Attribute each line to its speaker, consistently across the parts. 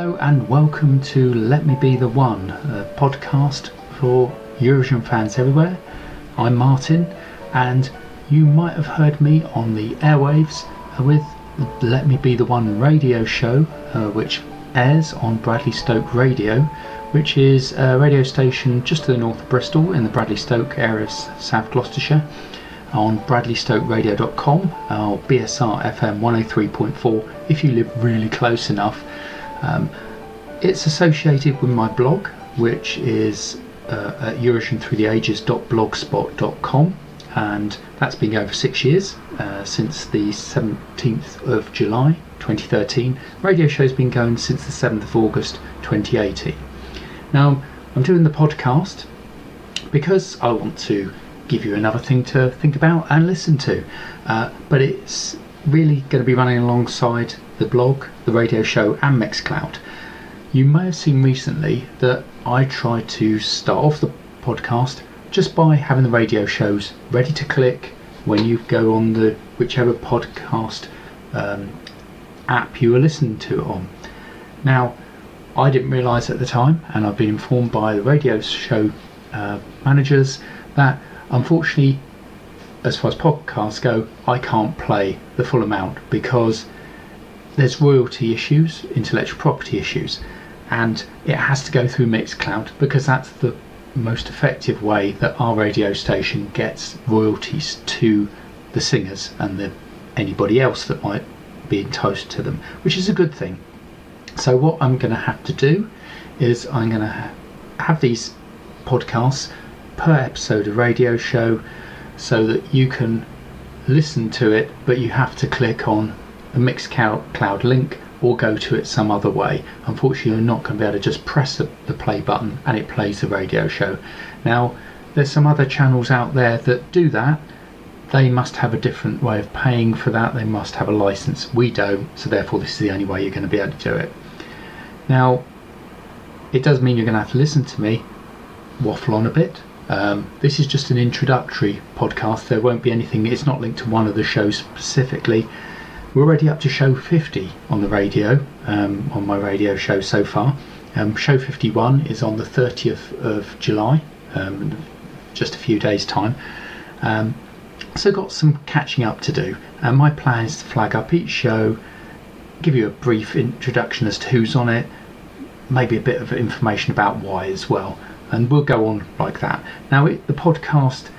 Speaker 1: Hello and welcome to Let Me Be The One, a podcast for Eurovision fans everywhere. I'm Martin, and you might have heard me on the airwaves with Let Me Be The One radio show, which airs on Bradley Stoke Radio, which is a radio station just to the north of Bristol in the Bradley Stoke area of South Gloucestershire, on bradleystokeradio.com or BSR FM 103.4 if you live really close enough. It's associated with my blog, which is at eurovisionthroughtheages.blogspot.com, and that's been going for 6 years, since the 17th of July 2013. Radio show's been going since the 7th of August 2018. Now, I'm doing the podcast because I want to give you another thing to think about and listen to, but it's really going to be running alongside the blog, the radio show and Mixcloud. You may have seen recently that I tried to start off the podcast just by having the radio shows ready to click when you go on the whichever podcast app you were listening to it on. Now, I didn't realise at the time, and I've been informed by the radio show managers, that unfortunately, as far as podcasts go, I can't play the full amount because there's royalty issues, intellectual property issues, and it has to go through Mixcloud because that's the most effective way that our radio station gets royalties to the singers and anybody else that might be entitled to them, which is a good thing. So what I'm going to have to do is I'm going to have these podcasts per episode of radio show so that you can listen to it, but you have to click on the Mixcloud link or go to it some other way. Unfortunately, you're not going to be able to just press the play button and it plays the radio show. Now, there's some other channels out there that do that. They must have a different way of paying for that. They must have a license. We don't, so therefore this is the only way you're going to be able to do it. Now, it does mean you're going to have to listen to me waffle on a bit. This is just an introductory podcast. There won't be anything, it's not linked to one of the shows specifically. We're already up to show 50 on the radio, on my radio show so far. Show 51 is on the 30th of July, just a few days time. So got some catching up to do, and my plan is to flag up each show, give you a brief introduction as to who's on it, maybe a bit of information about why as well, and we'll go on like that. Now the podcast,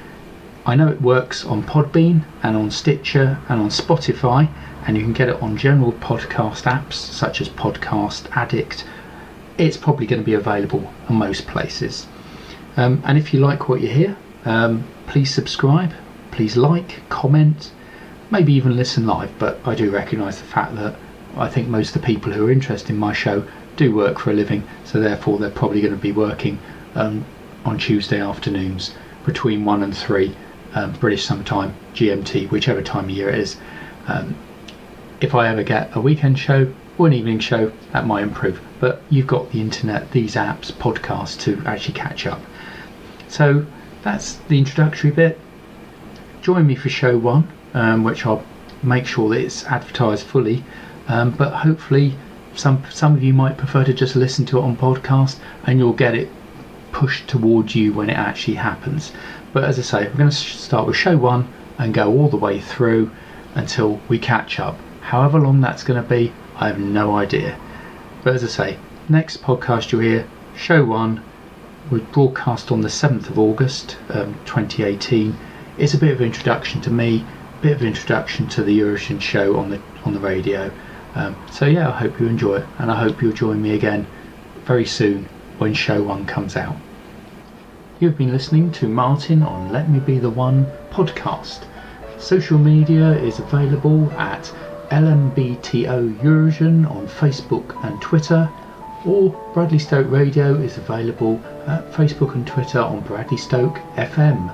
Speaker 1: I know it works on Podbean and on Stitcher and on Spotify, and you can get it on general podcast apps such as Podcast Addict. It's probably going to be available on most places. And if you like what you hear, please subscribe, please like, comment, maybe even listen live, but I do recognise the fact that I think most of the people who are interested in my show do work for a living, so therefore they're probably going to be working on Tuesday afternoons between 1 and 3 British Summer Time, GMT, whichever time of year it is. If I ever get a weekend show or an evening show, that might improve, but you've got the internet, these apps, podcasts to actually catch up. So that's the introductory bit. Join me for show 1, which I'll make sure that it's advertised fully, but hopefully some of you might prefer to just listen to it on podcast and you'll get it pushed towards you when it actually happens. But as I say, we're going to start with show 1 and go all the way through until we catch up. However long that's going to be, I have no idea. But as I say, next podcast you'll hear, show 1, was broadcast on the 7th of August 2018. It's a bit of an introduction to me, a bit of an introduction to the Eurovision show on the radio. So yeah, I hope you enjoy it, and I hope you'll join me again very soon when show 1 comes out. You've been listening to Martin on Let Me Be The One podcast. Social media is available at LMBTO Eurovision on Facebook and Twitter, or Bradley Stoke Radio is available at Facebook and Twitter on Bradley Stoke FM.